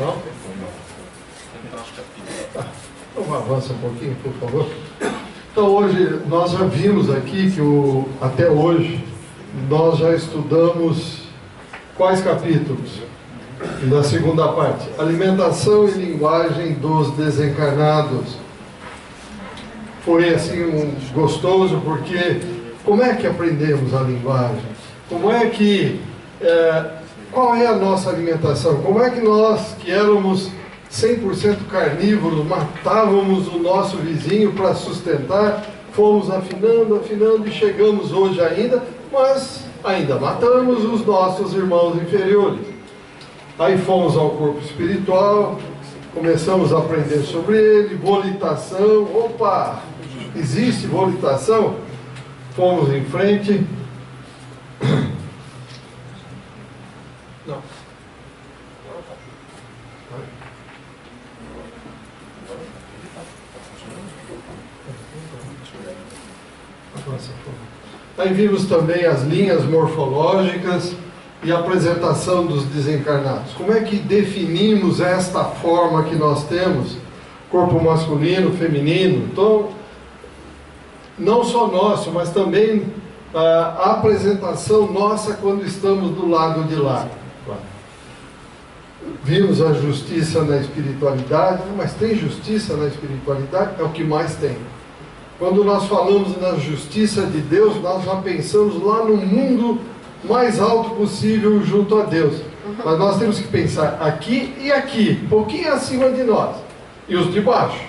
Não? Então avança um pouquinho, por favor. Então hoje nós já vimos aqui que até hoje nós já estudamos quais capítulos? Na segunda parte, alimentação e linguagem dos desencarnados. Foi assim gostoso, porque como é que aprendemos a linguagem? Como é que qual é a nossa alimentação? Como é que nós, que éramos 100% carnívoros, matávamos o nosso vizinho para sustentar, fomos afinando e chegamos hoje ainda, mas ainda matamos os nossos irmãos inferiores. Aí fomos ao corpo espiritual, começamos a aprender sobre ele, volitação, opa, existe volitação? Fomos em frente. Não. Aí vimos também as linhas morfológicas e a apresentação dos desencarnados. Como é que definimos esta forma que nós temos? Corpo masculino, feminino. Então, não só nosso, mas também a apresentação nossa quando estamos do lado de lá. Vimos a justiça na espiritualidade, mas tem justiça na espiritualidade? É o que mais tem. Quando nós falamos na justiça de Deus, nós já pensamos lá no mundo mais alto possível junto a Deus. Mas nós temos que pensar aqui e aqui, um pouquinho acima de nós. E os de baixo?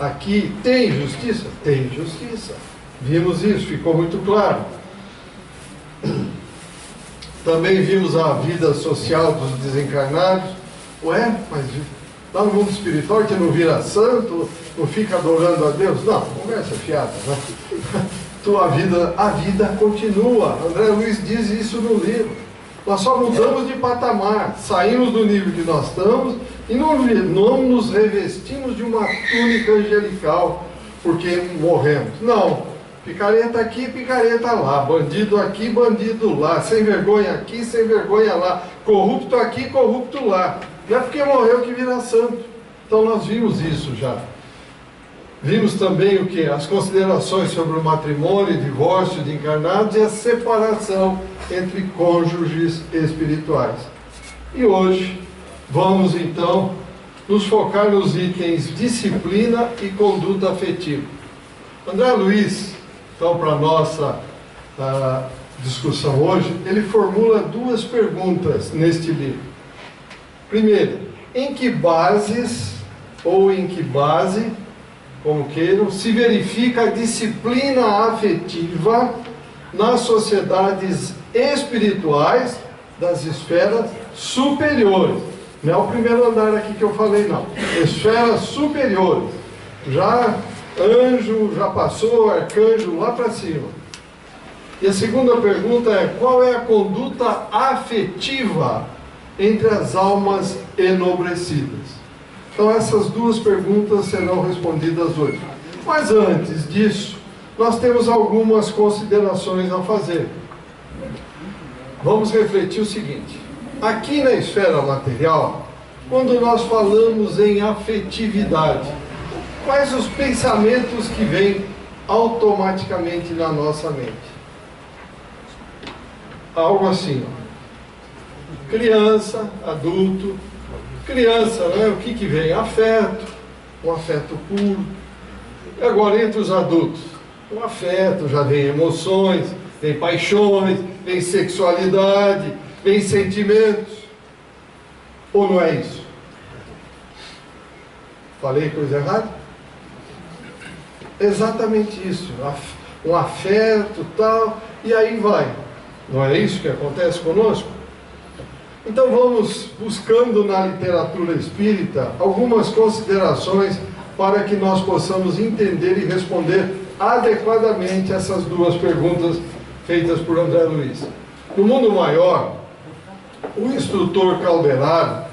Aqui tem justiça? Tem justiça. Vimos isso, ficou muito claro. Também vimos a vida social dos desencarnados. Ué, mas lá no mundo espiritual que não vira santo, não fica adorando a Deus? Não, conversa fiada, né? A vida continua. André Luiz diz isso no livro. Nós só mudamos de patamar, saímos do nível que nós estamos e não nos revestimos de uma túnica angelical porque morremos. Não, picareta aqui, picareta lá, bandido aqui, bandido lá, sem vergonha aqui, sem vergonha lá, corrupto aqui, corrupto lá. Não é porque morreu que vira santo. Então nós vimos isso já. Vimos também o que? As considerações sobre o matrimônio, divórcio de encarnados e a separação entre cônjuges espirituais. E hoje vamos então nos focar nos itens disciplina e conduta afetiva. André Luiz, então para a nossa discussão hoje, ele formula duas perguntas neste livro. Primeiro, em que bases ou em que base, como queiram, se verifica a disciplina afetiva nas sociedades espirituais das esferas superiores? Não é o primeiro andar aqui que eu falei, não. Esferas superiores. Já anjo, já passou, arcanjo, lá para cima. E a segunda pergunta é, qual é a conduta afetiva entre as almas enobrecidas? Então essas duas perguntas serão respondidas hoje. Mas antes disso, nós temos algumas considerações a fazer. Vamos refletir o seguinte. Aqui na esfera material, quando nós falamos em afetividade, quais os pensamentos que vêm automaticamente na nossa mente? Algo assim, ó. Criança, adulto. Criança, né? O que vem? Afeto, um afeto puro. E agora, entre os adultos, o afeto, já vem emoções, vem paixões, vem sexualidade, vem sentimentos. Ou não é isso? Falei coisa errada? Exatamente isso. Um afeto, tal, e aí vai. Não é isso que acontece conosco? Então vamos buscando na literatura espírita algumas considerações para que nós possamos entender e responder adequadamente essas duas perguntas feitas por André Luiz. No mundo maior, o instrutor Calderaro,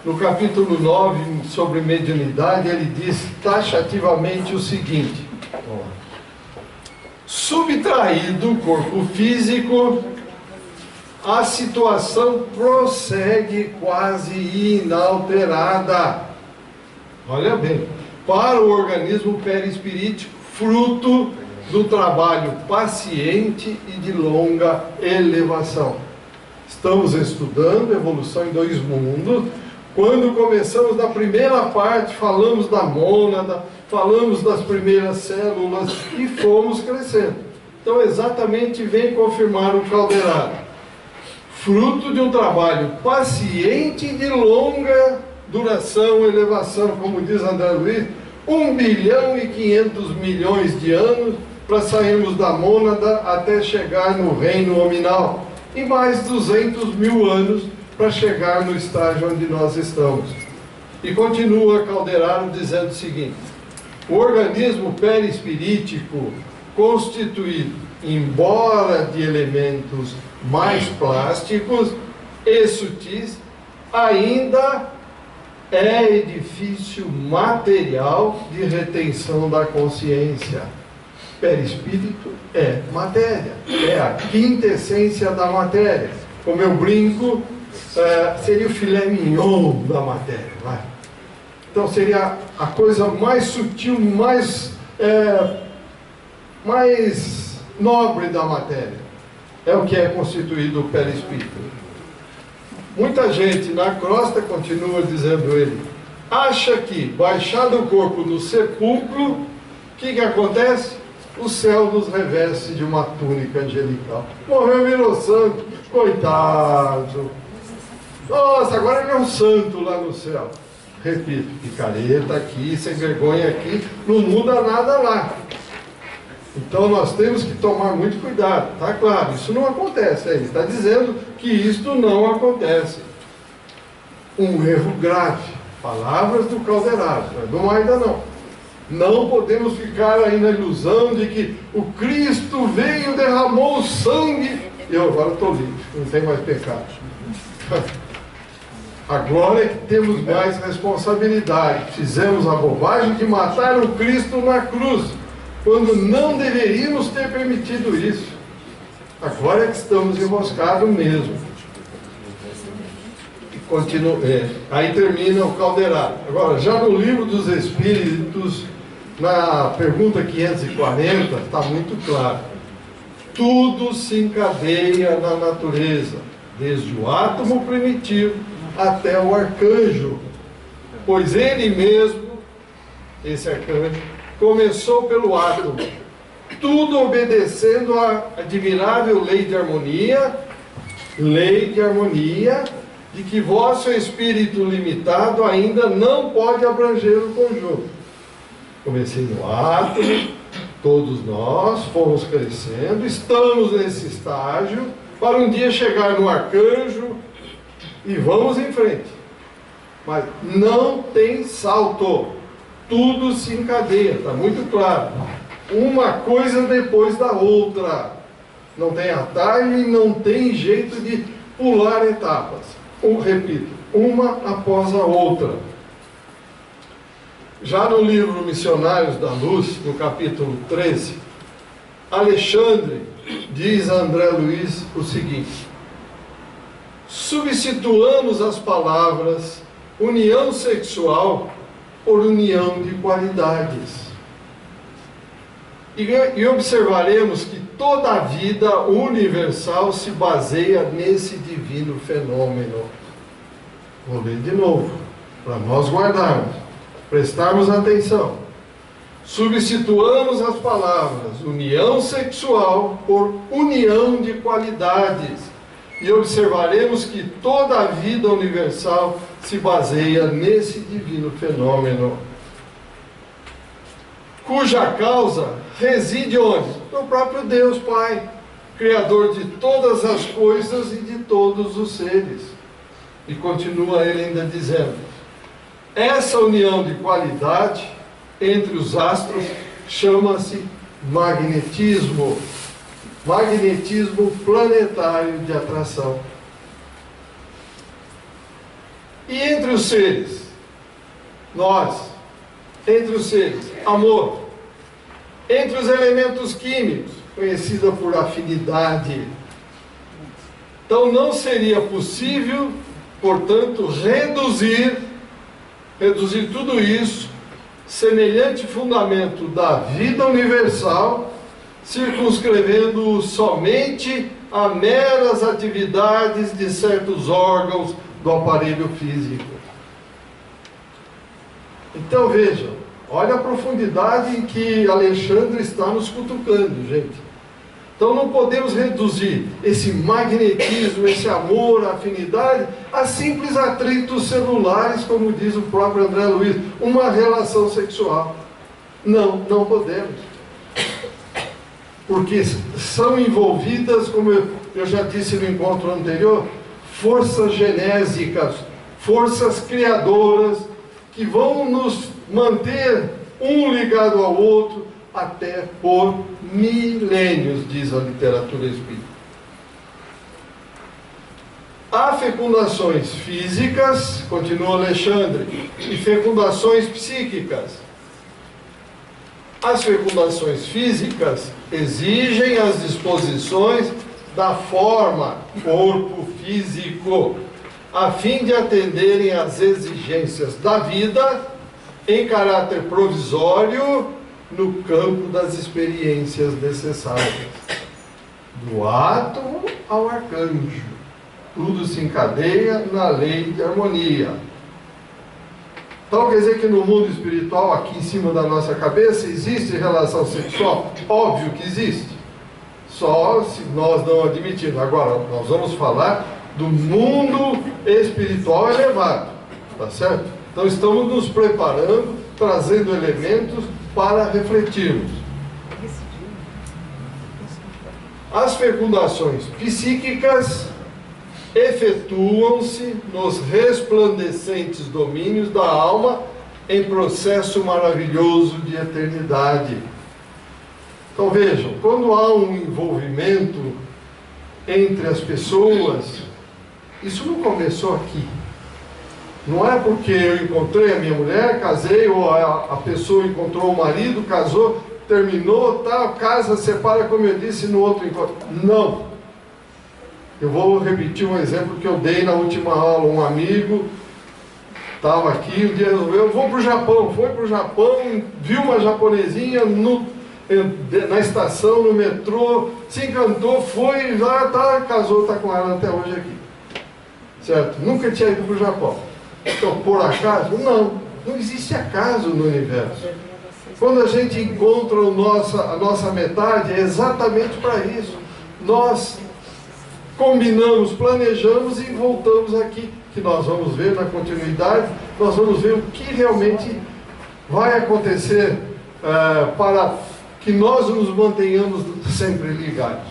no capítulo 9 sobre mediunidade, ele diz taxativamente o seguinte: subtraído o corpo físico, a situação prossegue quase inalterada. Olha bem, para o organismo perispirítico, fruto do trabalho paciente e de longa elevação. Estamos estudando evolução em dois mundos. Quando começamos na primeira parte, falamos da mônada, falamos das primeiras células e fomos crescendo. Então, exatamente vem confirmar o Calderaro. Fruto de um trabalho paciente e de longa duração, elevação, como diz André Luiz, 1 bilhão e 500 milhões de anos para sairmos da mônada até chegar no reino hominal, e mais 200 mil anos para chegar no estágio onde nós estamos. E continua Calderaro dizendo o seguinte: o organismo perispirítico, constituído, embora de elementos mais plásticos e sutis, ainda é edifício material de retenção da consciência. Perispírito é matéria, é a quintessência da matéria. Como eu brinco, seria o filé mignon da matéria, vai. Então seria a coisa mais sutil, mais nobre da matéria. É o que é constituído o perispírito. Muita gente na crosta, continua dizendo ele, acha que, baixado o corpo no sepulcro, o que acontece? O céu nos reveste de uma túnica angelical. Morreu, virou santo, coitado. Nossa, agora ele é um santo lá no céu. Repito, picareta aqui, sem vergonha aqui, não muda nada lá. Então nós temos que tomar muito cuidado, tá claro, isso não acontece, ele está dizendo que isto não acontece. Um erro grave, palavras do Calderaro, não é do Maida não. Não podemos ficar aí na ilusão de que o Cristo veio, derramou o sangue, e eu agora estou livre, não tem mais pecado. Agora é que temos mais responsabilidade, fizemos a bobagem de matar o Cristo na cruz, quando não deveríamos ter permitido isso. Agora é que estamos enroscados mesmo. E continua, aí termina o Calderaro. Agora, já no Livro dos Espíritos, na pergunta 540, está muito claro. Tudo se encadeia na natureza, desde o átomo primitivo até o arcanjo, pois ele mesmo, esse arcanjo, começou pelo átomo, tudo obedecendo à admirável lei de harmonia, de que vosso espírito limitado ainda não pode abranger o conjunto. Comecei no átomo, todos nós fomos crescendo, estamos nesse estágio, para um dia chegar no arcanjo, e vamos em frente. Mas não tem salto. Tudo se encadeia, está muito claro. Uma coisa depois da outra. Não tem atalho e não tem jeito de pular etapas. Repito, uma após a outra. Já no livro Missionários da Luz, no capítulo 13, Alexandre diz a André Luiz o seguinte: substituamos as palavras união sexual por união de qualidades. E observaremos que toda a vida universal se baseia nesse divino fenômeno. Vou ler de novo, para nós guardarmos, prestarmos atenção. Substituamos as palavras união sexual por união de qualidades. E observaremos que toda a vida universal se baseia nesse divino fenômeno, cuja causa reside onde? No próprio Deus Pai, Criador de todas as coisas e de todos os seres. E continua ele ainda dizendo: essa união de qualidade entre os astros chama-se magnetismo. Magnetismo planetário de atração. E entre os seres? Nós. Entre os seres, amor. Entre os elementos químicos, conhecida por afinidade. Então não seria possível, portanto, reduzir tudo isso, semelhante fundamento da vida universal, circunscrevendo somente a meras atividades de certos órgãos do aparelho físico. Então vejam, olha a profundidade em que Alexandre está nos cutucando, gente. Então não podemos reduzir esse magnetismo, esse amor, a afinidade, a simples atritos celulares, como diz o próprio André Luiz, uma relação sexual. Não podemos. Porque são envolvidas, como eu já disse no encontro anterior, forças genésicas, forças criadoras, que vão nos manter um ligado ao outro até por milênios, diz a literatura espírita. Há fecundações físicas, continua Alexandre, e fecundações psíquicas. As fecundações físicas exigem as disposições da forma, corpo físico, a fim de atenderem às exigências da vida em caráter provisório no campo das experiências necessárias. Do átomo ao arcanjo, tudo se encadeia na lei de harmonia. Então quer dizer que no mundo espiritual, aqui em cima da nossa cabeça, existe relação sexual? Óbvio que existe. Só se nós não admitirmos. Agora, nós vamos falar do mundo espiritual elevado. Tá certo? Então estamos nos preparando, trazendo elementos para refletirmos. As fecundações psíquicas efetuam-se nos resplandecentes domínios da alma em processo maravilhoso de eternidade. Então vejam, quando há um envolvimento entre as pessoas, isso não começou aqui. Não é porque eu encontrei a minha mulher, casei, ou a pessoa encontrou o marido, casou, terminou, tal, casa, separa, como eu disse no outro encontro. Não. Eu vou repetir um exemplo que eu dei na última aula. Um amigo estava aqui, um dia resolveu, eu vou para o Japão. Foi para o Japão, viu uma japonesinha na estação, no metrô, se encantou, foi lá, tá, casou, está com ela até hoje aqui. Certo? Nunca tinha ido para o Japão. Então, por acaso? Não existe acaso no universo. Quando a gente encontra a nossa metade, é exatamente para isso. Nós combinamos, planejamos e voltamos aqui, que nós vamos ver na continuidade, nós vamos ver o que realmente vai acontecer para que nós nos mantenhamos sempre ligados.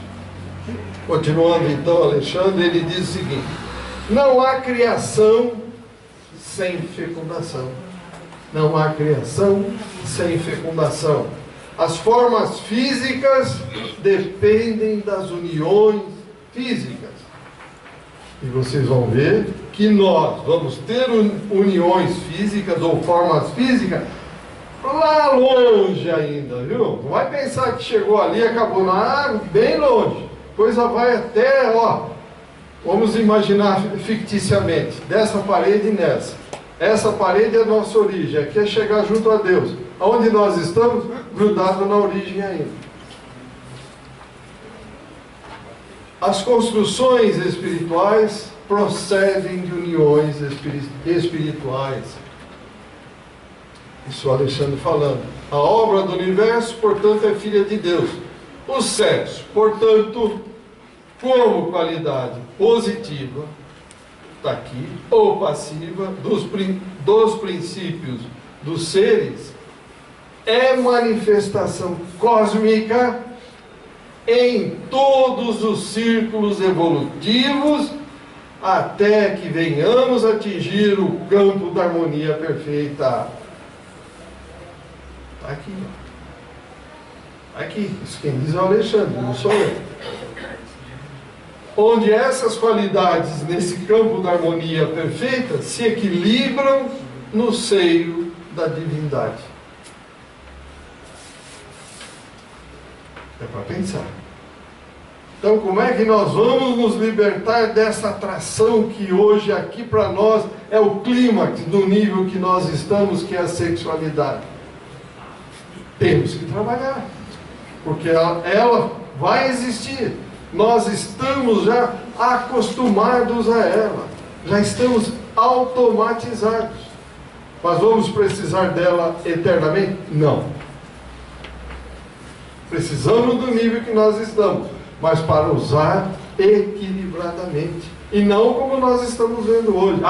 Continuando então, Alexandre, ele diz o seguinte: não há criação sem fecundação. Não há criação sem fecundação. As formas físicas dependem das uniões físicas. E vocês vão ver que nós vamos ter uniões físicas ou formas físicas lá longe ainda, viu? Não vai pensar que chegou ali e acabou. Não, bem longe. Coisa vai até, vamos imaginar ficticiamente, dessa parede nessa. Essa parede é a nossa origem, aqui é chegar junto a Deus. Aonde nós estamos? Grudados na origem ainda. As construções espirituais procedem de uniões espirituais. Isso o Alexandre falando. A obra do universo, portanto, é filha de Deus. O sexo, portanto, como qualidade positiva, está aqui, ou passiva, dos princípios dos seres, é manifestação cósmica em todos os círculos evolutivos, até que venhamos atingir o campo da harmonia perfeita. Está aqui. Aqui, isso quem diz é o Alexandre, não sou eu. Onde essas qualidades, nesse campo da harmonia perfeita, se equilibram no seio da divindade. É para pensar. Então, como é que nós vamos nos libertar dessa atração que hoje aqui para nós é o clímax do nível que nós estamos, que é a sexualidade? Temos que trabalhar, porque ela vai existir. Nós estamos já acostumados a ela, já estamos automatizados. Mas vamos precisar dela eternamente? Não. Precisamos do nível que nós estamos, mas para usar equilibradamente, e não como nós estamos vendo hoje.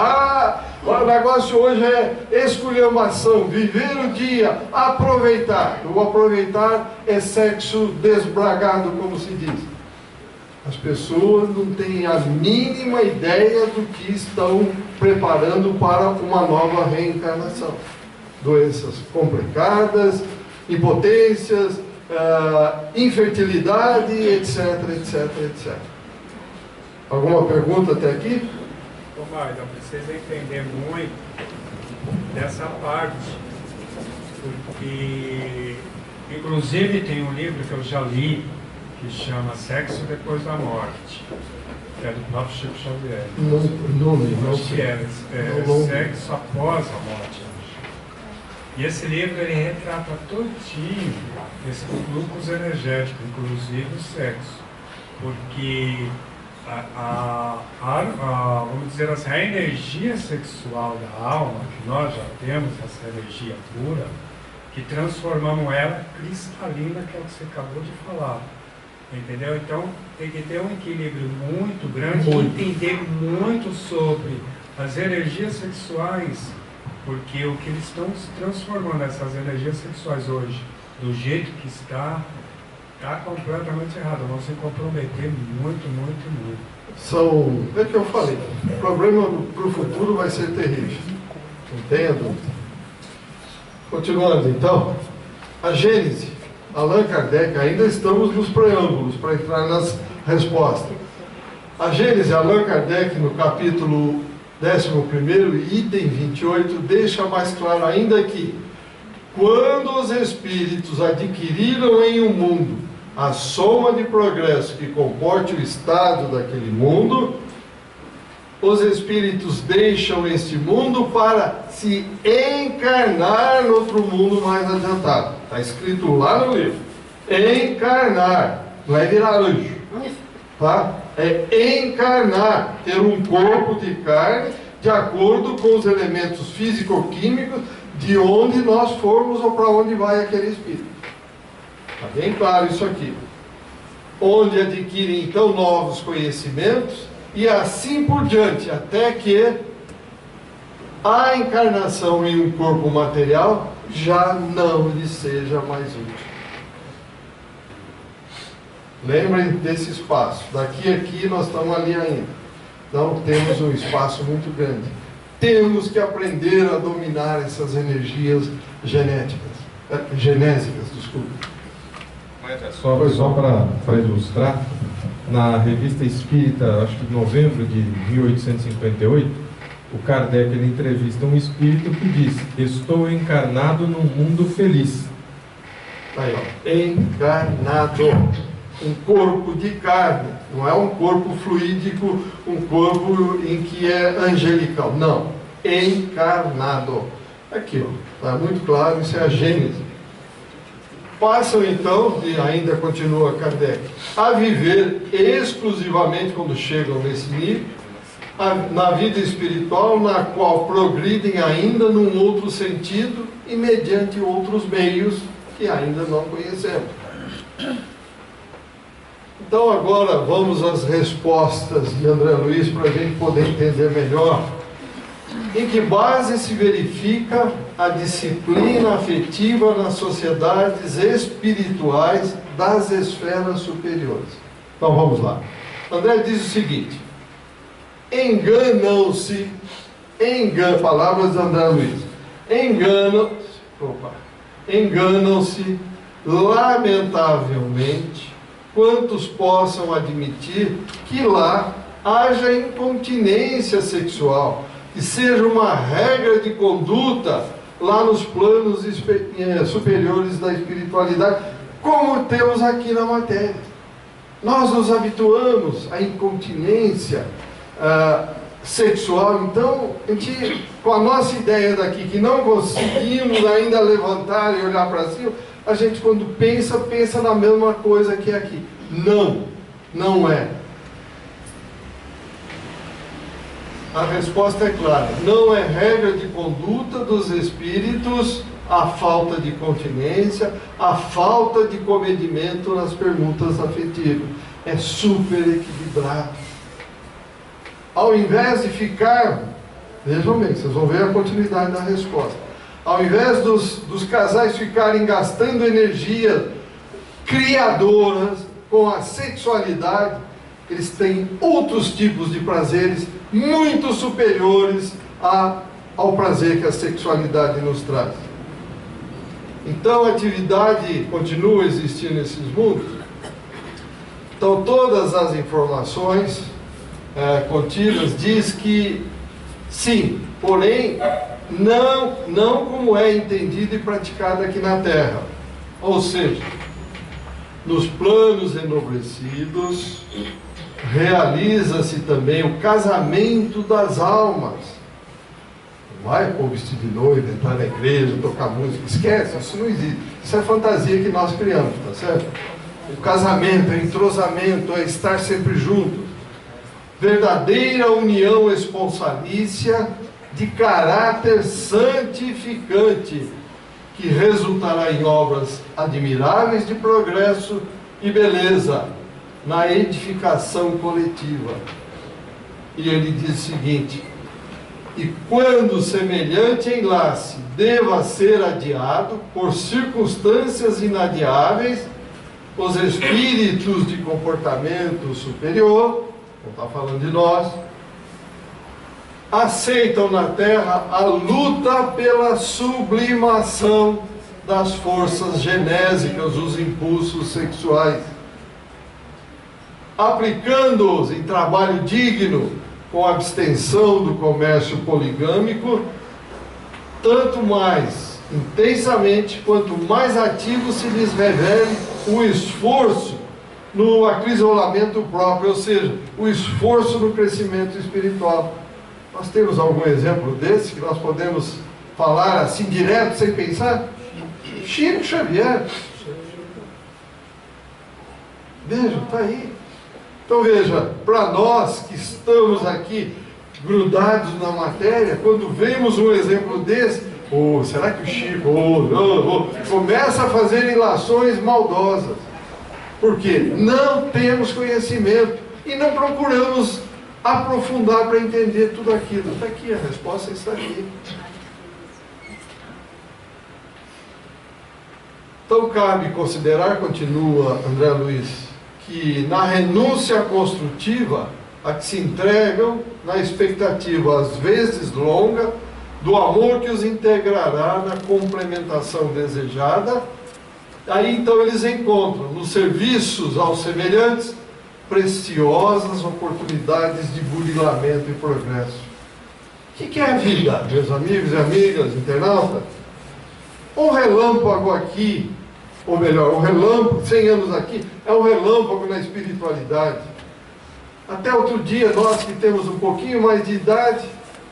O negócio hoje é esculhambação, viver o dia, aproveitar. O aproveitar é sexo desbragado, como se diz. As pessoas não têm a mínima ideia do que estão preparando para uma nova reencarnação. Doenças complicadas, impotências, infertilidade, etc, etc, etc. Alguma pergunta até aqui? Magda, precisa entender muito dessa parte, porque inclusive tem um livro que eu já li que chama Sexo Depois da Morte, que é do próprio Chico Xavier. Não sei. Sexo após a morte. E esse livro ele retrata todinho esse fluxo energético, inclusive o sexo, porque vamos dizer assim, a energia sexual da alma, que nós já temos essa energia pura, que transformamos ela cristalina, que é o que você acabou de falar. Entendeu? Então tem que ter um equilíbrio muito grande, entender muito sobre as energias sexuais, porque o que eles estão se transformando, essas energias sexuais hoje, do jeito que está completamente errado. Vão se comprometer muito, muito, muito. É que eu falei, o problema para o futuro vai ser terrível. Entendo? Continuando então, a Gênese, Allan Kardec, ainda estamos nos preâmbulos para entrar nas respostas. A Gênese, Allan Kardec, no capítulo 11º, item 28, deixa mais claro ainda que quando os espíritos adquiriram em um mundo a soma de progresso que comporte o estado daquele mundo, os espíritos deixam este mundo para se encarnar no outro mundo mais adiantado. Está escrito lá no livro. Encarnar, não é virar anjo, tá? É encarnar, ter um corpo de carne de acordo com os elementos físico-químicos de onde nós formos ou para onde vai aquele espírito. Está bem claro isso aqui. Onde adquirem então novos conhecimentos e assim por diante, até que a encarnação em um corpo material já não lhe seja mais útil. Lembrem desse espaço. Daqui a aqui nós estamos ali ainda. Então temos um espaço muito grande. Temos que aprender a dominar essas energias genésicas, desculpa. Só para ilustrar, na Revista Espírita, acho que de novembro de 1858, o Kardec ele entrevista um espírito que diz: estou encarnado num mundo feliz. Aí, ó, encarnado, um corpo de carne, não é um corpo fluídico, um corpo em que é angelical, não, encarnado. Aqui, ó, está muito claro, isso é a Gênese. Passam então, e ainda continua Kardec, a viver exclusivamente, quando chegam nesse nível, na vida espiritual, na qual progridem ainda num outro sentido e mediante outros meios que ainda não conhecemos. Então agora vamos às respostas de André Luiz para a gente poder entender melhor. Em que base se verifica a disciplina afetiva nas sociedades espirituais das esferas superiores? Então vamos lá. André diz o seguinte: palavras de André Luiz, enganam-se lamentavelmente quantos possam admitir que lá haja incontinência sexual, que seja uma regra de conduta lá nos planos superiores da espiritualidade, como temos aqui na matéria. Nós nos habituamos à incontinência sexual, então, a gente, com a nossa ideia daqui, que não conseguimos ainda levantar e olhar para cima, a gente, quando pensa na mesma coisa que aqui. Não é. A resposta é clara. Não é regra de conduta dos espíritos a falta de continência, a falta de comedimento nas perguntas afetivas. É super equilibrado. Ao invés de ficar, vejam bem, vocês vão ver a continuidade da resposta. Ao invés dos casais ficarem gastando energia criadoras com a sexualidade, eles têm outros tipos de prazeres muito superiores ao prazer que a sexualidade nos traz. Então a atividade continua a existir nesses mundos. Então todas as informações contidas diz que sim, porém não como é entendido e praticado aqui na Terra. Ou seja, nos planos enobrecidos realiza-se também o casamento das almas. Não vai pôr vestido de noiva, entrar na igreja, tocar música, esquece, isso não existe. Isso é fantasia que nós criamos, tá certo? O casamento, é entrosamento, é estar sempre juntos. Verdadeira união esponsalícia de caráter santificante, que resultará em obras admiráveis de progresso e beleza na edificação coletiva. E ele diz o seguinte: e quando semelhante enlace deva ser adiado por circunstâncias inadiáveis, os espíritos de comportamento superior, não está falando de nós, aceitam na Terra a luta pela sublimação das forças genésicas, os impulsos sexuais, aplicando-os em trabalho digno, com a abstenção do comércio poligâmico, tanto mais intensamente quanto mais ativo se lhes revele o esforço no acrisolamento próprio, ou seja, o esforço no crescimento espiritual. Nós temos algum exemplo desse que nós podemos falar assim direto, sem pensar? Chico Xavier. Veja, está aí. Então veja, para nós que estamos aqui grudados na matéria, quando vemos um exemplo desse, será que o Chico começa a fazer ilações maldosas? Porque não temos conhecimento e não procuramos aprofundar para entender tudo aquilo. Está aqui, a resposta está aqui. Então cabe considerar, continua André Luiz, que na renúncia construtiva, a que se entregam na expectativa às vezes longa do amor que os integrará na complementação desejada, aí então eles encontram nos serviços aos semelhantes preciosas oportunidades de burilamento e progresso. O que é a vida, meus amigos e amigas, internautas? Um relâmpago aqui, ou melhor, um relâmpago, 100 anos aqui, é um relâmpago na espiritualidade. Até outro dia, nós que temos um pouquinho mais de idade,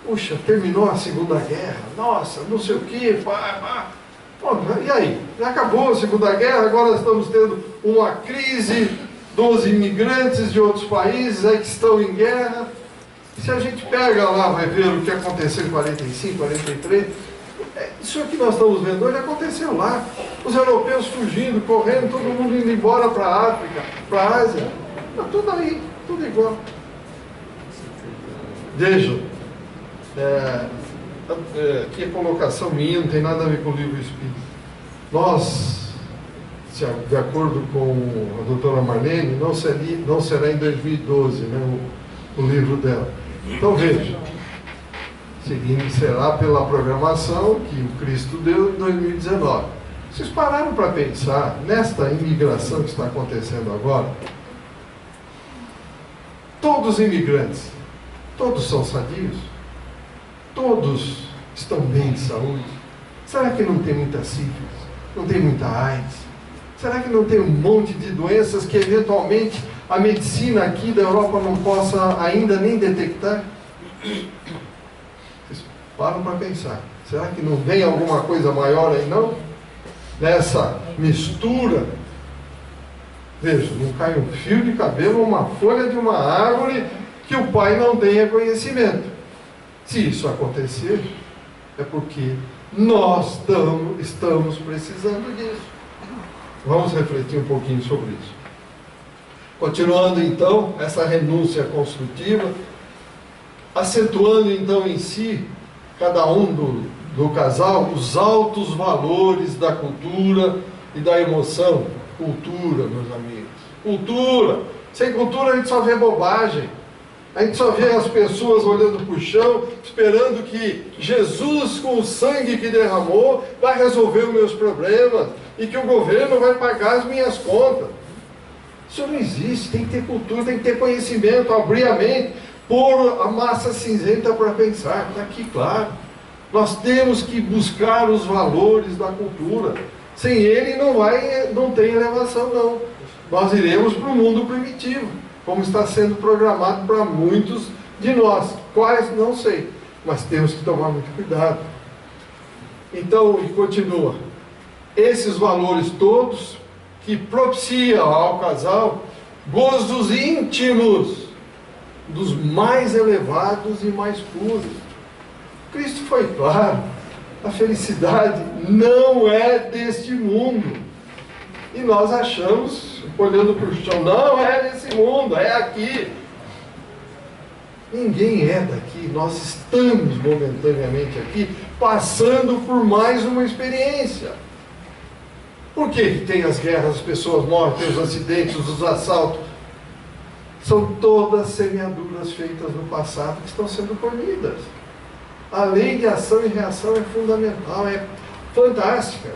puxa, terminou a Segunda Guerra, nossa, não sei o quê, Bom, e aí? Já acabou a Segunda Guerra, agora estamos tendo uma crise dos imigrantes de outros países aí que estão em guerra. Se a gente pega lá, vai ver o que aconteceu em 45, 43, isso que nós estamos vendo hoje aconteceu lá. Os europeus fugindo, correndo, todo mundo indo embora para a África, para a Ásia. Está tudo aí, tudo igual. Vejam, aqui a colocação minha não tem nada a ver com o livro Espírito. Nós, de acordo com a doutora Marlene, não será em 2012, né, o livro dela. Então veja, seguindo, será pela programação que o Cristo deu em 2019. Vocês pararam para pensar nesta imigração que está acontecendo agora? Todos os imigrantes, todos são sadios? Todos estão bem de saúde? Será que não tem muita sífilis? Não tem muita AIDS? Será que não tem um monte de doenças que eventualmente a medicina aqui da Europa não possa ainda nem detectar? Vocês param para pensar. Será que não vem alguma coisa maior aí não? Nessa mistura. Veja, não cai um fio de cabelo ou uma folha de uma árvore que o pai não tenha conhecimento. Se isso acontecer, é porque nós estamos precisando disso. Vamos refletir um pouquinho sobre isso. Continuando então, essa renúncia construtiva, acentuando então em si, cada um do casal, os altos valores da cultura e da emoção. Cultura, meus amigos. Cultura. Sem cultura a gente só vê bobagem. A gente só vê as pessoas olhando para o chão, esperando que Jesus, com o sangue que derramou, vai resolver os meus problemas e que o governo vai pagar as minhas contas. Isso não existe. Tem que ter cultura, tem que ter conhecimento, abrir a mente, pôr a massa cinzenta para pensar. Está aqui claro. Nós temos que buscar os valores da cultura. Sem ele não tem elevação não. Nós iremos para o mundo primitivo, como está sendo programado para muitos de nós. Quais, não sei, mas temos que tomar muito cuidado. Então, e continua. Esses valores todos que propiciam ao casal gozos íntimos dos mais elevados e mais puros. Cristo foi claro. A felicidade não é deste mundo. E nós achamos, olhando para o chão, não é desse mundo, é aqui. Ninguém é daqui, nós estamos momentaneamente aqui, passando por mais uma experiência. Por que tem as guerras, as pessoas morrem, tem os acidentes, os assaltos? São todas semeaduras feitas no passado que estão sendo colhidas. A lei de ação e reação é fundamental, é fantástica.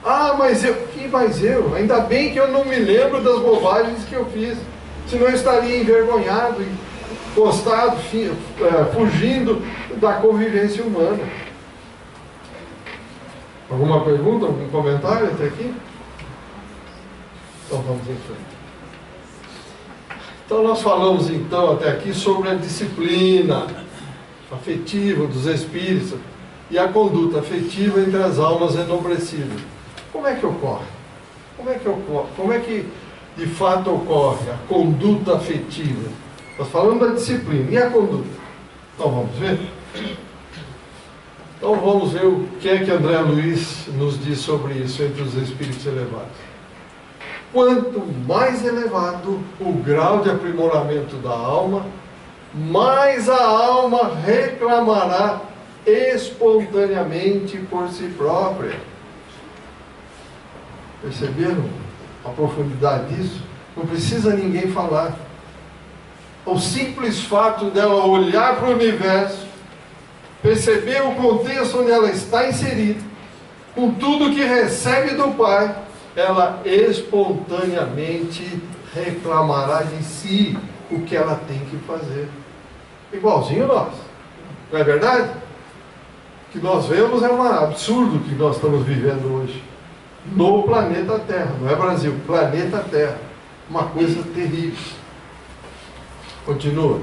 Ah, mas eu? Ainda bem que eu não me lembro das bobagens que eu fiz. Senão eu estaria envergonhado, postado, fugindo da convivência humana. Alguma pergunta, algum comentário até aqui? Então vamos em frente. Então nós falamos então até aqui sobre a disciplina afetiva dos espíritos e a conduta afetiva entre as almas enobrecidas. Como é que ocorre? Como é que de fato ocorre a conduta afetiva? Nós falamos da disciplina. E a conduta? Então vamos ver? Então vamos ver o que é que André Luiz nos diz sobre isso entre os espíritos elevados. Quanto mais elevado o grau de aprimoramento da alma, mais a alma reclamará espontaneamente por si própria. Perceberam a profundidade disso? Não precisa ninguém falar. O simples fato dela olhar para o universo, perceber o contexto onde ela está inserida, com tudo que recebe do Pai, ela espontaneamente reclamará de si o que ela tem que fazer. Igualzinho nós. Não é verdade? O que nós vemos é um absurdo que nós estamos vivendo hoje. No planeta Terra. Não é Brasil, planeta Terra. Uma coisa terrível. Continua.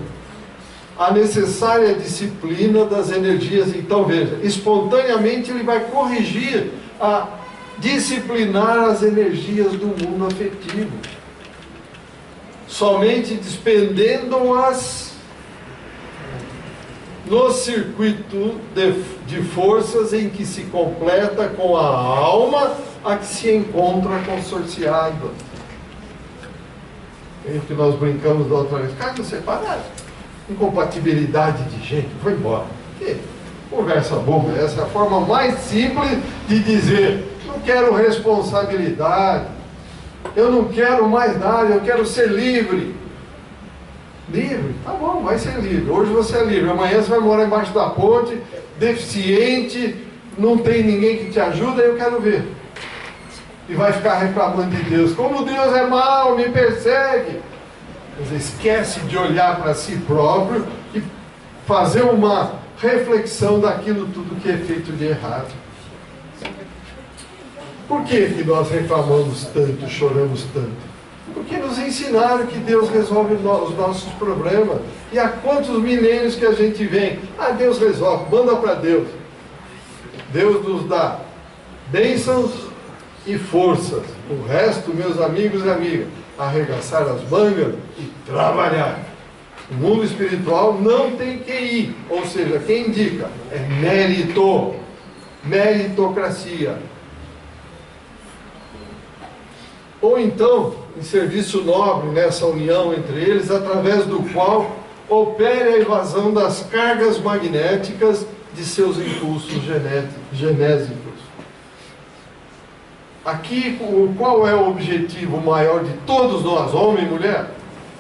A necessária disciplina das energias. Então veja, espontaneamente ele vai corrigir disciplinar as energias do mundo afetivo. Somente despendendo-as no circuito de forças em que se completa com a alma a que se encontra consorciada. É o que nós brincamos da outra vez. Casa separada. Incompatibilidade de gente. Foi embora. Que conversa boba. Essa é a forma mais simples de dizer: não quero responsabilidade. Eu não quero mais nada. Eu quero ser livre. Livre? Tá bom, vai ser livre. Hoje você é livre. Amanhã você vai morar embaixo da ponte, deficiente, não tem ninguém que te ajuda, eu quero ver. E vai ficar reclamando de Deus. Como Deus é mau, me persegue. Mas esquece de olhar para si próprio e fazer uma reflexão daquilo tudo que é feito de errado. Por que nós reclamamos tanto, choramos tanto? Porque nos ensinaram que Deus resolve os nossos problemas. E há quantos milênios que a gente vem? Ah, Deus resolve, manda para Deus. Deus nos dá bênçãos e forças. O resto, meus amigos e amigas, arregaçar as mangas e trabalhar. O mundo espiritual não tem QI, ou seja, quem indica é mérito, meritocracia. Ou então, em serviço nobre nessa união entre eles, através do qual opere a evasão das cargas magnéticas de seus impulsos genésicos. Aqui, qual é o objetivo maior de todos nós, homem e mulher?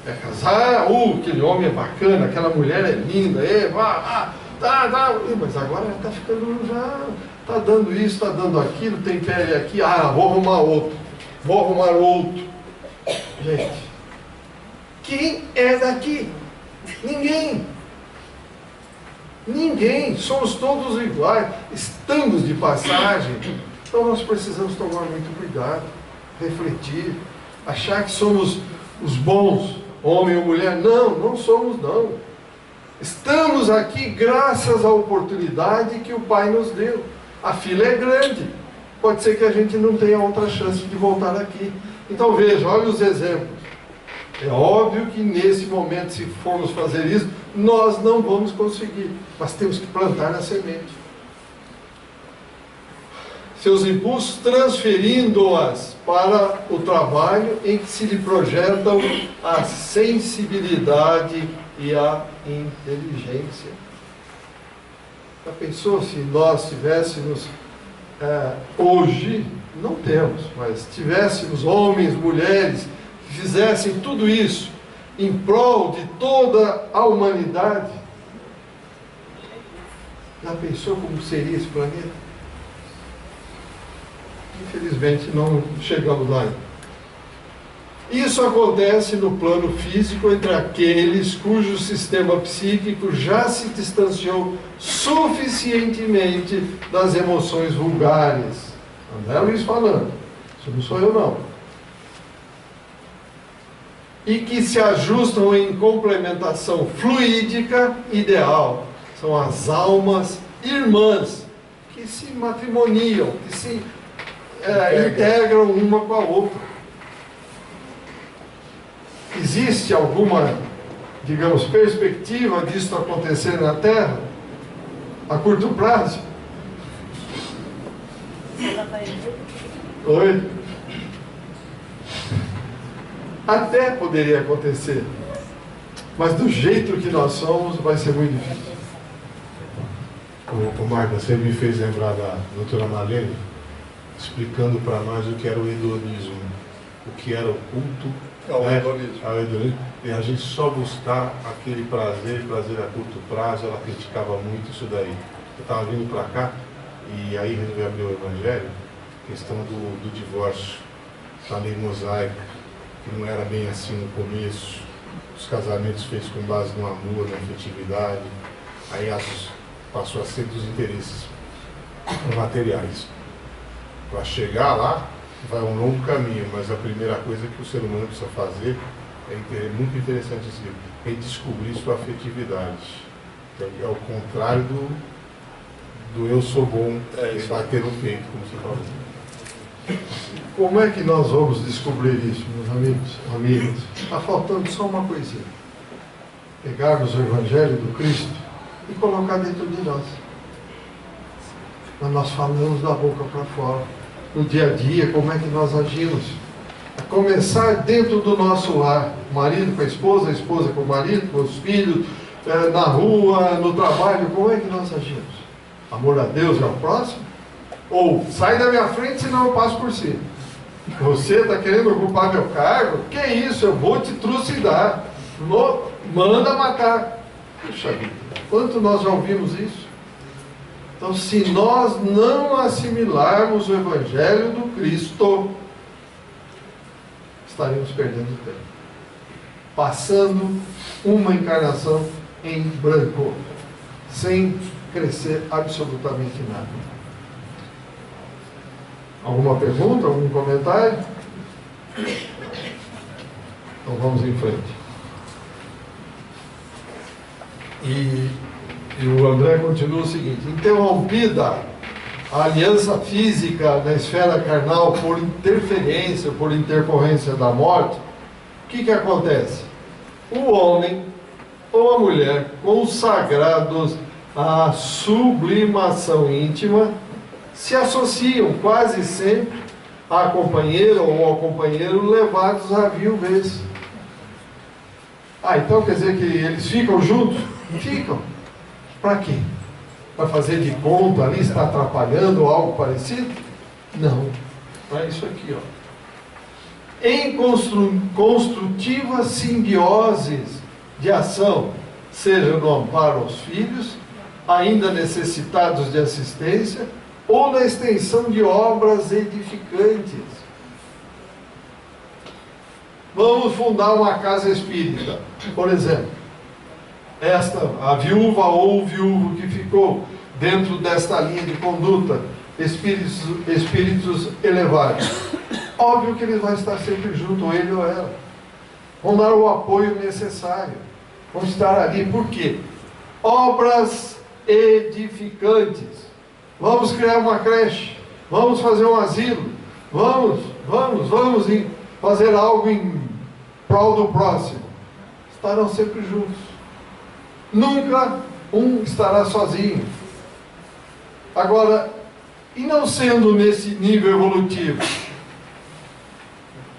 É casar, aquele homem é bacana, aquela mulher é linda, mas agora ela está ficando está dando isso, está dando aquilo, tem pele aqui, vou arrumar outro. Gente, quem é daqui? Ninguém, somos todos iguais, estamos de passagem. Então nós precisamos tomar muito cuidado, refletir, achar que somos os bons, homem ou mulher. Não somos não. Estamos aqui graças à oportunidade que o Pai nos deu. A fila é grande. Pode ser que a gente não tenha outra chance de voltar aqui. Então veja, olha os exemplos. É óbvio que nesse momento, se formos fazer isso, nós não vamos conseguir. Mas temos que plantar a semente. Seus impulsos transferindo-as para o trabalho em que se lhe projetam a sensibilidade e a inteligência. Já pensou se nós tivéssemos hoje, não temos, mas tivéssemos homens, mulheres, que fizessem tudo isso em prol de toda a humanidade? Já pensou como seria esse planeta? Infelizmente não chegamos lá ainda. Isso acontece no plano físico entre aqueles cujo sistema psíquico já se distanciou suficientemente das emoções vulgares. André Luiz falando, isso não sou eu não. E que se ajustam em complementação fluídica ideal. São as almas irmãs que se matrimoniam, que se integram uma com a outra. Existe alguma, digamos, perspectiva disso acontecer na Terra? A curto prazo? Oi? Até poderia acontecer. Mas do jeito que nós somos, vai ser muito difícil. O Marco, você me fez lembrar da doutora Marlene, explicando para nós o que era o hedonismo, o que era o culto ao hedonismo. E a gente só buscar aquele prazer a curto prazo. Ela criticava muito isso daí. Eu estava vindo para cá e aí resolvi abrir o Evangelho, questão do divórcio, da lei mosaica, que não era bem assim no começo, os casamentos feitos com base no amor, na afetividade, aí passou a ser dos interesses materiais. Para chegar lá, vai um longo caminho, mas a primeira coisa que o ser humano precisa fazer é muito interessante esse livro, é descobrir sua afetividade. É o contrário do eu sou bom, bater no peito, como você falou. Como é que nós vamos descobrir isso, meus amigos? Está faltando só uma coisinha. Pegarmos o Evangelho do Cristo e colocar dentro de nós. Mas nós falamos da boca para fora. No dia a dia, como é que nós agimos? A começar dentro do nosso lar. O marido com a esposa com o marido, com os filhos, na rua, no trabalho. Como é que nós agimos? Amor a Deus e ao próximo? Ou, sai da minha frente, senão eu passo por cima. Você está querendo ocupar meu cargo? Que isso, eu vou te trucidar. Manda matar. Puxa vida, quanto nós já ouvimos isso? Então, se nós não assimilarmos o Evangelho do Cristo, estaremos perdendo tempo. Passando uma encarnação em branco, sem crescer absolutamente nada. Alguma pergunta, algum comentário? Então vamos em frente. E o André continua o seguinte: interrompida a aliança física na esfera carnal por interferência, por intercorrência da morte, o que acontece? O homem ou a mulher consagrados à sublimação íntima se associam quase sempre à companheira ou ao companheiro levados à viuvez. Então quer dizer que eles ficam juntos? Ficam. Para quê? Para fazer de conta ali, está atrapalhando ou algo parecido? Não. Para isso aqui, ó. Em construtivas simbioses de ação, seja no amparo aos filhos, ainda necessitados de assistência, ou na extensão de obras edificantes. Vamos fundar uma casa espírita, por exemplo. A viúva ou o viúvo que ficou dentro desta linha de conduta, espíritos elevados, óbvio que eles vão estar sempre junto, ele ou ela. Vão dar o apoio necessário. Vão estar ali, por quê? Obras edificantes. Vamos criar uma creche, vamos fazer um asilo, vamos fazer algo em prol do próximo. Estarão sempre juntos. Nunca um estará sozinho. Agora, e não sendo nesse nível evolutivo,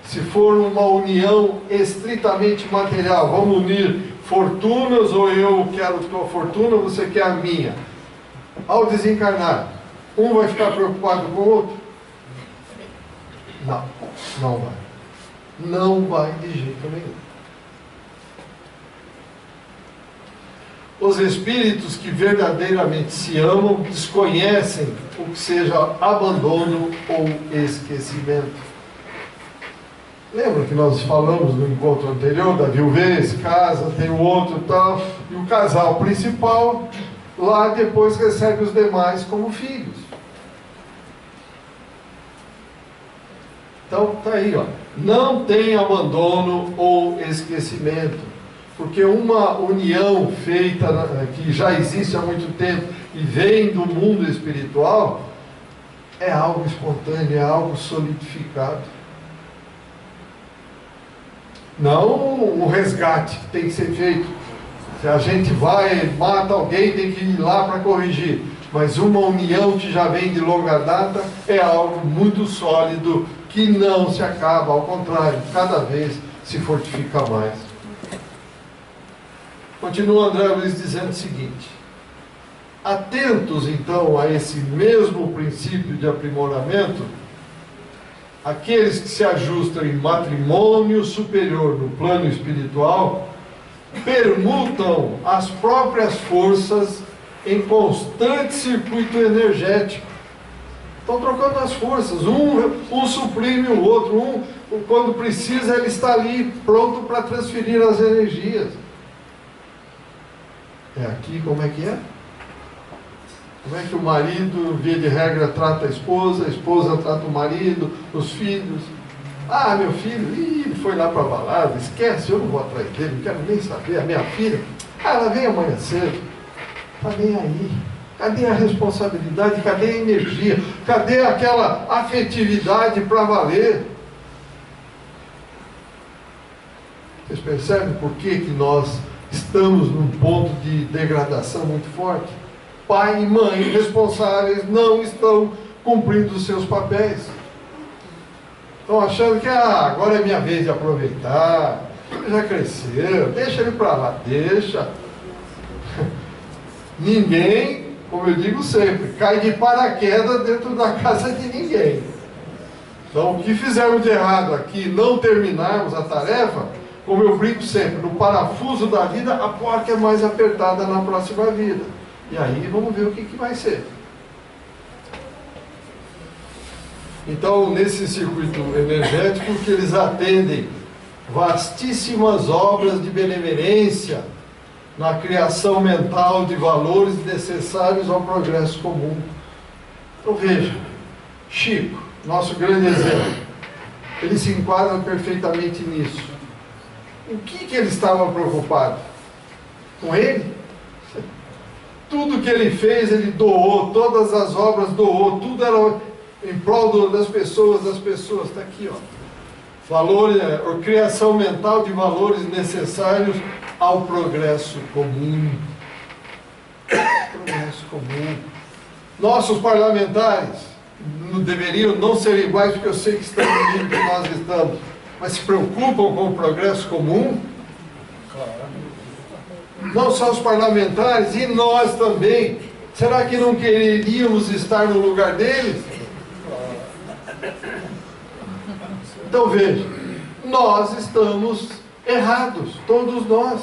se for uma união estritamente material, vamos unir fortunas, ou eu quero a tua fortuna, você quer a minha. Ao desencarnar, um vai ficar preocupado com o outro? Não vai. Não vai de jeito nenhum. Os espíritos que verdadeiramente se amam desconhecem o que seja abandono ou esquecimento. Lembra que nós falamos no encontro anterior da viuvez, casa, tem o outro e tal, e o casal principal lá depois recebe os demais como filhos. Então está aí, ó. Não tem abandono ou esquecimento, porque uma união feita, que já existe há muito tempo e vem do mundo espiritual, é algo espontâneo, é algo solidificado. Não o resgate que tem que ser feito. Se a gente vai, mata alguém, tem que ir lá para corrigir. Mas uma união que já vem de longa data é algo muito sólido, que não se acaba, ao contrário, cada vez se fortifica mais. Continua André Luiz dizendo o seguinte: atentos então a esse mesmo princípio de aprimoramento, aqueles que se ajustam em matrimônio superior no plano espiritual, permutam as próprias forças em constante circuito energético. Estão trocando as forças, um suprime o outro, quando precisa ele está ali, pronto para transferir as energias. Aqui como é que é? Como é que o marido, via de regra, trata a esposa trata o marido, os filhos? Meu filho, ele foi lá para a balada, esquece, eu não vou atrás dele, não quero nem saber. A minha filha, ela vem amanhã cedo, está bem aí. Cadê a responsabilidade? Cadê a energia? Cadê aquela afetividade para valer? Vocês percebem por que nós estamos num ponto de degradação muito forte? Pai e mãe responsáveis não estão cumprindo os seus papéis. Estão achando que agora é minha vez de aproveitar, ele já cresceu, deixa ele para lá, deixa. Ninguém, como eu digo sempre, cai de paraquedas dentro da casa de ninguém. Então, o que fizermos de errado aqui, não terminarmos a tarefa, como eu brinco sempre, no parafuso da vida, a porta é mais apertada na próxima vida. E aí vamos ver o que vai ser. Então, nesse circuito energético, que eles atendem vastíssimas obras de benemerência na criação mental de valores necessários ao progresso comum. Então veja, Chico, nosso grande exemplo, ele se enquadra perfeitamente nisso. O que ele estava preocupado? Com ele? Tudo que ele fez, ele doou, todas as obras doou, tudo era em prol das pessoas, está aqui, ó. Criação mental de valores necessários ao progresso comum. Progresso comum. Nossos parlamentares deveriam não ser iguais, porque eu sei que estão no nível que nós estamos, mas se preocupam com o progresso comum? Não só os parlamentares, e nós também. Será que não quereríamos estar no lugar deles? Então veja, nós estamos errados, todos nós.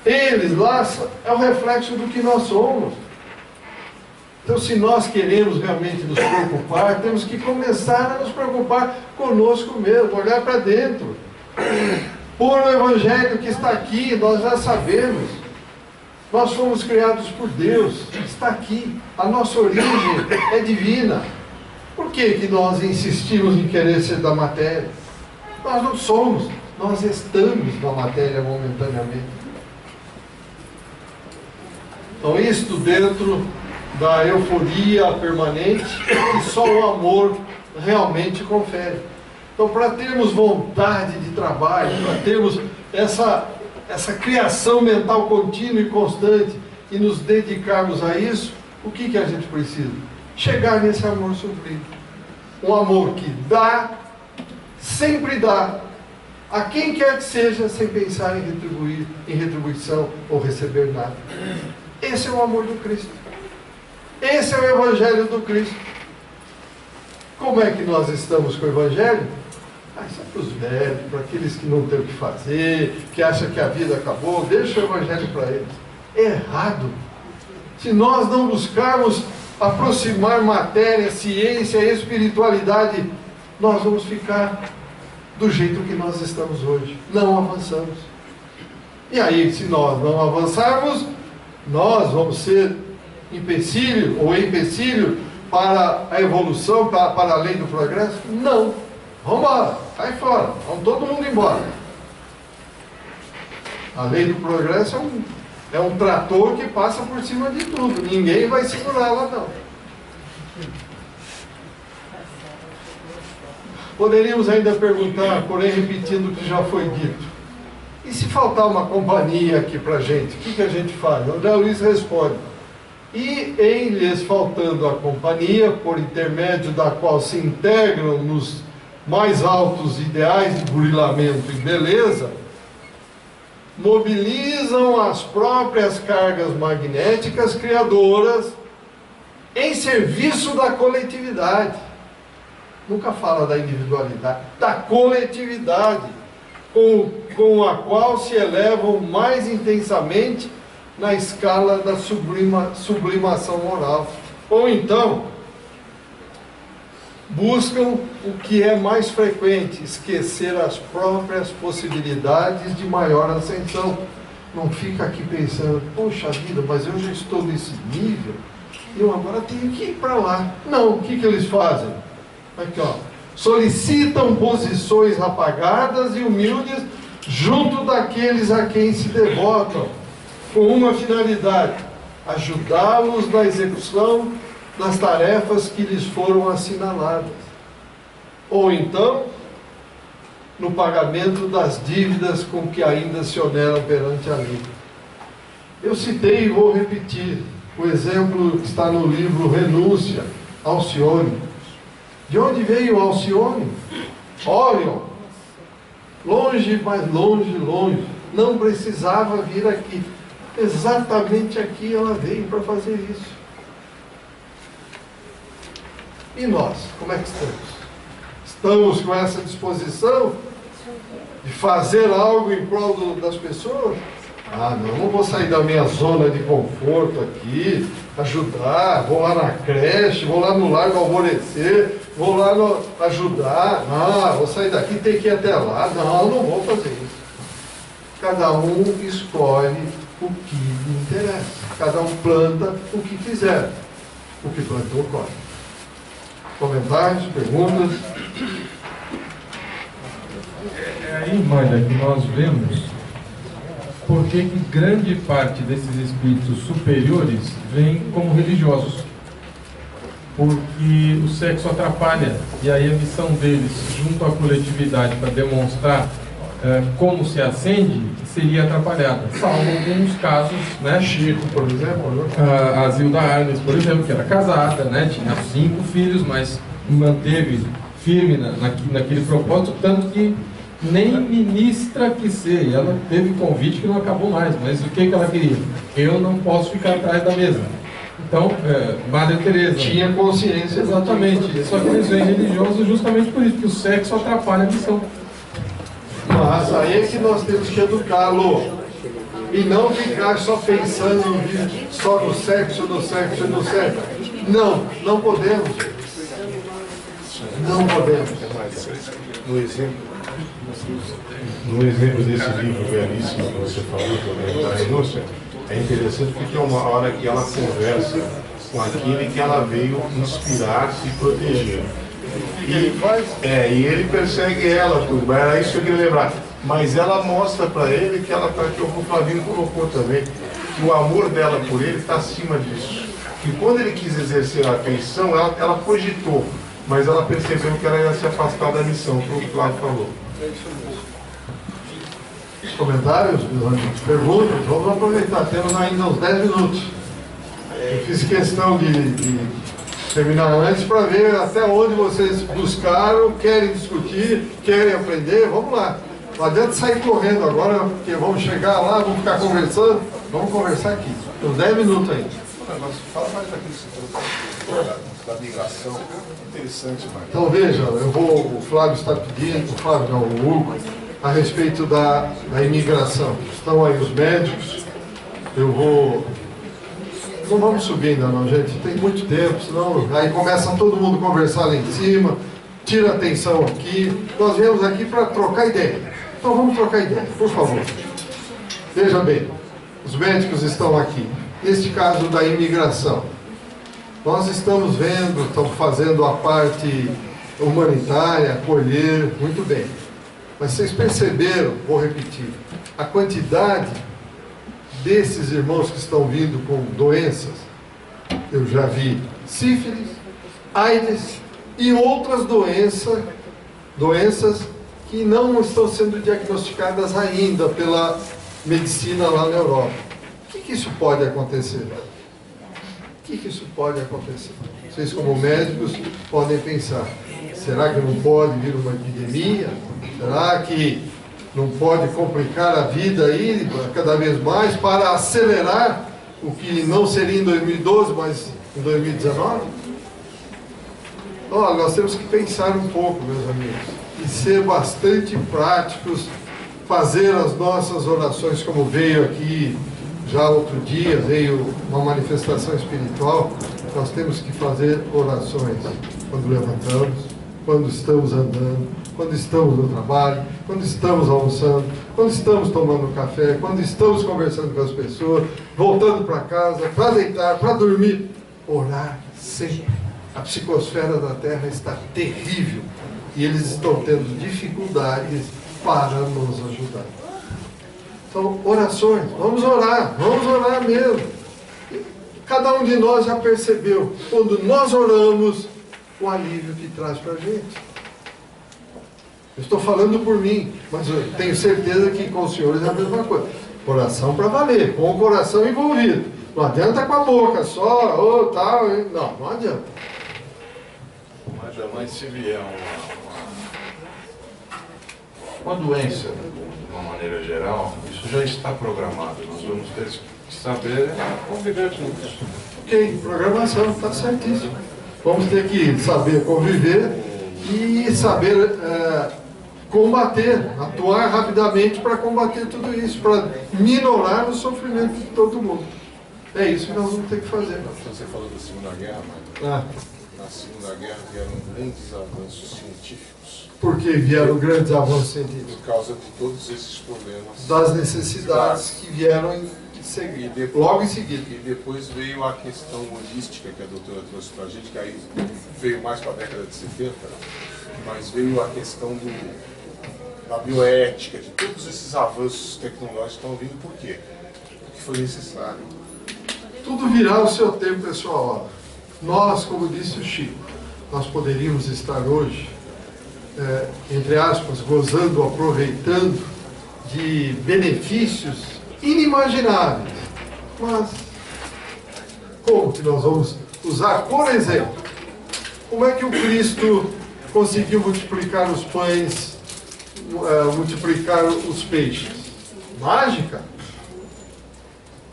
Eles lá é o reflexo do que nós somos. Então, se nós queremos realmente nos preocupar, temos que começar a nos preocupar conosco mesmo, olhar para dentro. Por o Evangelho que está aqui, nós já sabemos. Nós fomos criados por Deus, está aqui. A nossa origem é divina. Por que nós insistimos em querer ser da matéria? Nós não somos, nós estamos na matéria momentaneamente. Então, isto dentro da euforia permanente que só o amor realmente confere. Então, para termos vontade de trabalho, para termos essa criação mental contínua e constante e nos dedicarmos a isso, o que a gente precisa? Chegar nesse amor sublime. Um amor que dá, sempre dá, a quem quer que seja, sem pensar em retribuição ou receber nada. Esse é o amor do Cristo. Esse é o Evangelho do Cristo. Como é que nós estamos com o Evangelho? Isso é para os velhos, para aqueles que não têm o que fazer, que acham que a vida acabou, deixa o Evangelho para eles. É errado. Se nós não buscarmos aproximar matéria, ciência e espiritualidade, nós vamos ficar do jeito que nós estamos hoje. Não avançamos. E aí, se nós não avançarmos, nós vamos ser empecilho para a evolução, para a lei do progresso? Não. Vamos embora, sai fora, vamos todo mundo embora. A lei do progresso é um trator que passa por cima de tudo. Ninguém vai segurar lá, não. Poderíamos ainda perguntar, porém repetindo o que já foi dito. E se faltar uma companhia aqui para a gente, o que a gente faz? André Luiz responde. E em lhes faltando a companhia, por intermédio da qual se integram nos mais altos ideais de burilamento e beleza, mobilizam as próprias cargas magnéticas criadoras em serviço da coletividade. Nunca fala da individualidade, da coletividade, com a qual se elevam mais intensamente na escala da sublimação moral. Ou então, buscam o que é mais frequente, esquecer as próprias possibilidades de maior ascensão. Não fica aqui pensando, poxa vida, mas eu já estou nesse nível, eu agora tenho que ir para lá. Não, o que eles fazem? Aqui, ó. Solicitam posições apagadas e humildes junto daqueles a quem se devotam, com uma finalidade: ajudá-los na execução das tarefas que lhes foram assinaladas, ou então no pagamento das dívidas com que ainda se oneram perante a lei. Eu citei e vou repetir o exemplo que está no livro Renúncia, Alcione. De onde veio Alcione? Orion. Longe, mas longe, longe. Não precisava vir aqui. Exatamente aqui ela veio para fazer isso. E nós, como é que estamos? Estamos com essa disposição de fazer algo em prol das pessoas? Não vou sair da minha zona de conforto aqui, ajudar, vou lá na creche, vou lá no Lar do Alvorecer, vou lá ajudar. Vou sair daqui, tem que ir até lá. Não vou fazer isso. Cada um escolhe o que lhe interessa. Cada um planta o que quiser. O que plantou, colhe. Comentários, perguntas? É aí, Magda, que nós vemos por que grande parte desses espíritos superiores vêm como religiosos. Porque o sexo atrapalha, e aí a missão deles, junto à coletividade, para demonstrar como se acende, seria atrapalhada. Salvo alguns casos, né? Chico, por exemplo, A Zilda Arnes, por exemplo, que era casada, né? Tinha 5 filhos, mas manteve firme naquele propósito, tanto que nem ministra que ser. Ela teve convite que não acabou mais, mas o que ela queria? Eu não posso ficar atrás da mesa. Então, Madre Teresa tinha consciência. Exatamente. Só que eles vêm religiosos justamente por isso, que o sexo atrapalha a missão. Mas aí é que nós temos que educá-lo. E não ficar só pensando só no sexo. Não, não podemos. Não podemos. No exemplo desse livro belíssimo que você falou também, da renúncia, é interessante porque é uma hora que ela conversa com aquele que ela veio inspirar e proteger. E ele persegue ela, tudo. Era isso que eu queria lembrar. Mas ela mostra para ele que ela está, que o Flavinho colocou também, que o amor dela por ele está acima disso. E quando ele quis exercer a afeição, ela cogitou, mas ela percebeu que ela ia se afastar da missão, que o Flávio falou. Comentários, meus amigos? Perguntas? Vamos aproveitar, temos ainda uns 10 minutos. Eu fiz questão de terminar antes para ver até onde vocês buscaram, querem discutir, querem aprender. Vamos lá. Não adianta sair correndo agora, porque vamos chegar lá, vamos ficar conversando. Vamos conversar aqui. Temos 10 minutos ainda. Fala mais daquilo que você falou da migração. Interessante, Mário. Então veja, o Flávio está pedindo, o Flávio não, o Hugo, a respeito da imigração. Estão aí os médicos. Não vamos subir ainda não, gente. Tem muito tempo, senão aí começa todo mundo a conversar lá em cima, tira a atenção aqui. Nós viemos aqui para trocar ideia. Então vamos trocar ideia, por favor. Veja bem, os médicos estão aqui. Neste caso da imigração, nós estamos vendo, estamos fazendo a parte humanitária, acolher, muito bem. Mas vocês perceberam, vou repetir, a quantidade desses irmãos que estão vindo com doenças? Eu já vi sífilis, AIDS e outras doenças que não estão sendo diagnosticadas ainda pela medicina lá na Europa. O que isso pode acontecer? O que isso pode acontecer? Vocês, como médicos, podem pensar: será que não pode vir uma epidemia? Será que não pode complicar a vida aí cada vez mais para acelerar o que não seria em 2012, mas em 2019? Olha, nós temos que pensar um pouco, meus amigos, e ser bastante práticos, fazer as nossas orações, como veio aqui já outro dia, veio uma manifestação espiritual. Nós temos que fazer orações quando levantamos, quando estamos andando, quando estamos no trabalho, quando estamos almoçando, quando estamos tomando café, quando estamos conversando com as pessoas, voltando para casa, para deitar, para dormir. Orar sempre. A psicosfera da Terra está terrível e eles estão tendo dificuldades para nos ajudar. Então, orações, vamos orar mesmo. Cada um de nós já percebeu, quando nós oramos, o alívio que traz para a gente. Eu estou falando por mim, mas eu tenho certeza que com os senhores é a mesma coisa. Oração para valer, com o coração envolvido. Não adianta com a boca só, tal. Não adianta. Mas jamais se vier uma doença, de uma maneira geral, isso já está programado. Nós vamos ter que saber conviver com isso. Ok, programação, está certíssimo. Vamos ter que saber conviver e saber combater, atuar rapidamente para combater tudo isso, para minorar o sofrimento de todo mundo. É isso que nós vamos ter que fazer. Você falou da Segunda Guerra, mas na Segunda Guerra vieram grandes avanços científicos. Por que vieram grandes avanços científicos? Por causa de todos esses problemas. Das necessidades que vieram, que logo em seguida. E depois veio a questão holística que a doutora trouxe para a gente, que aí veio mais para a década de 70, mas veio a questão da bioética, de todos esses avanços tecnológicos que estão vindo. Por quê? Porque foi necessário. Tudo virá ao seu tempo e à sua hora. Nós, como disse o Chico, nós poderíamos estar hoje, entre aspas, gozando, aproveitando de benefícios inimagináveis. Mas como que nós vamos usar, por exemplo, como é que o Cristo conseguiu multiplicar os pães, multiplicar os peixes? Mágica?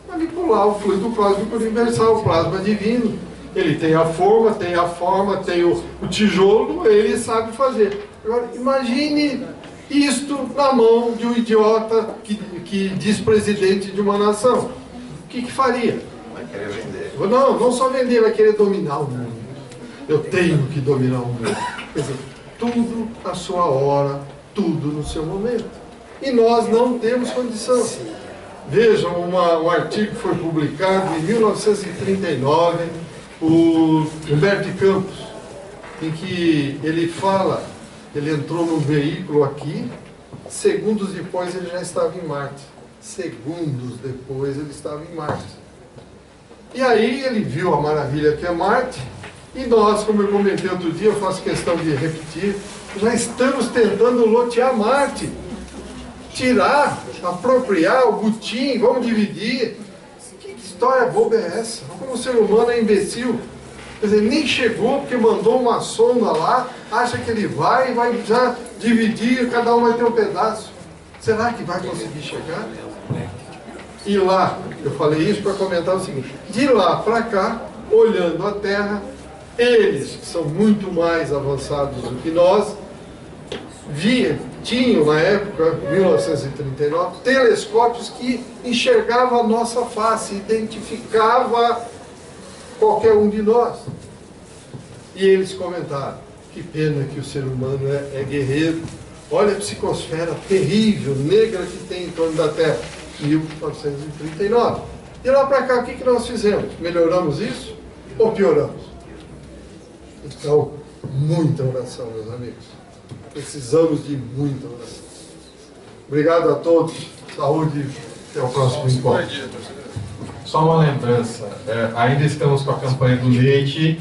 Manipular o fluido cósmico universal, o plasma divino. Ele tem a forma, tem o tijolo, ele sabe fazer. Agora, imagine isto na mão de um idiota que diz presidente de uma nação. O que faria? Vai querer vender. Não só vender, vai querer dominar o mundo. Eu tenho que dominar o mundo. Quer dizer, tudo à sua hora, tudo no seu momento. E nós não temos condição. Vejam um artigo que foi publicado em 1939, o Humberto de Campos, em que ele fala, ele entrou num veículo aqui, segundos depois ele já estava em Marte. Segundos depois ele estava em Marte. E aí ele viu a maravilha que é Marte, e nós, como eu comentei outro dia, eu faço questão de repetir, já estamos tentando lotear Marte. Tirar, apropriar o butim, vamos dividir. Que história boba é essa? Como o ser humano é imbecil. Quer dizer, nem chegou porque mandou uma sonda lá, acha que ele vai já dividir, cada um vai ter um pedaço. Será que vai conseguir chegar? E lá, eu falei isso para comentar o seguinte, de lá para cá, olhando a Terra, eles, que são muito mais avançados do que nós, tinham na época, 1939, telescópios que enxergavam a nossa face, identificava qualquer um de nós. E eles comentaram, que pena que o ser humano é guerreiro, olha a psicosfera terrível, negra que tem em torno da Terra, 1939. E lá para cá, o que nós fizemos? Melhoramos isso ou pioramos? Então, muita oração, meus amigos. Precisamos de muita oração. Obrigado a todos. Saúde. Até o próximo encontro. Só uma lembrança. Ainda estamos com a campanha do leite.